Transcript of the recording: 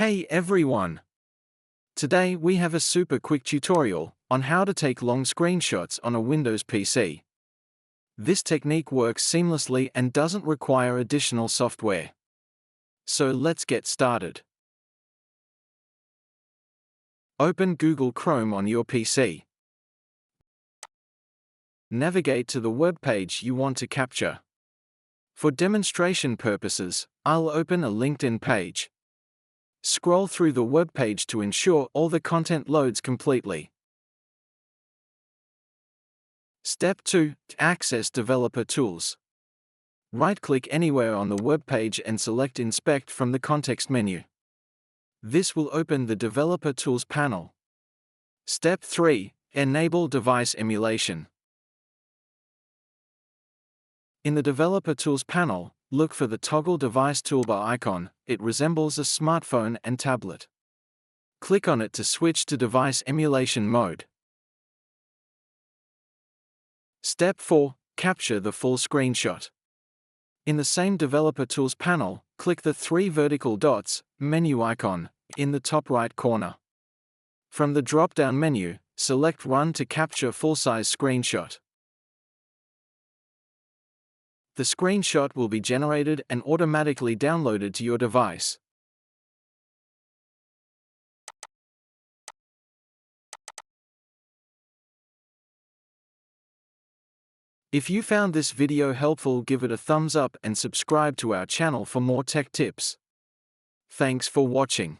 Hey everyone! Today we have a super quick tutorial on how to take long screenshots on a Windows PC. This technique works seamlessly and doesn't require additional software. So let's get started. Open Google Chrome on your PC. Navigate to the web page you want to capture. For demonstration purposes, I'll open a LinkedIn page. Scroll through the web page to ensure all the content loads completely. Step 2. Access developer tools. Right-click anywhere on the web page and select Inspect from the context menu. This will open the Developer Tools panel. Step 3. Enable device emulation. In the Developer Tools panel, look for the Toggle Device toolbar icon. It resembles a smartphone and tablet. Click on it to switch to device emulation mode. Step 4. Capture the full screenshot. In the same Developer Tools panel, click the three vertical dots, menu icon, in the top right corner. From the drop-down menu, select Run to capture full-size screenshot. The screenshot will be generated and automatically downloaded to your device. If you found this video helpful, give it a thumbs up and subscribe to our channel for more tech tips. Thanks for watching.